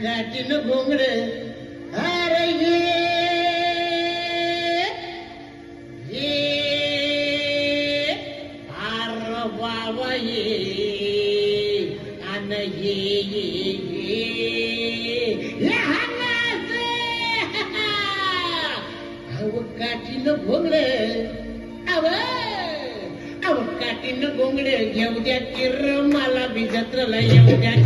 काटीन घोंगड अरे ये आर बाबा ये अन ये अव काटीन घोंगड अव काटीन घोंगड येऊ द्या किर मला बी जत्रला येऊ द्या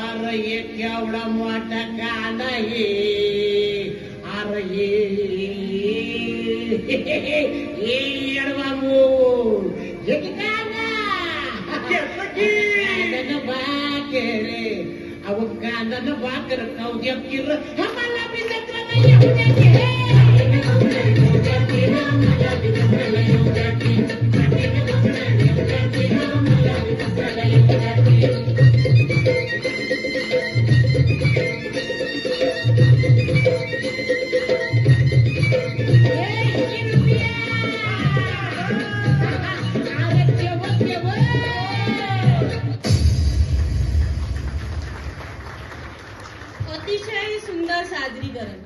अरे केवढा मोठा कांदा ये अरे ये बाबू ये कांदा रे अव कांदा न भाकर खाऊ द्या किर आम्हाला बी जत्रा नाही येऊ द्या अतिशय सुंदर सादरीकरण.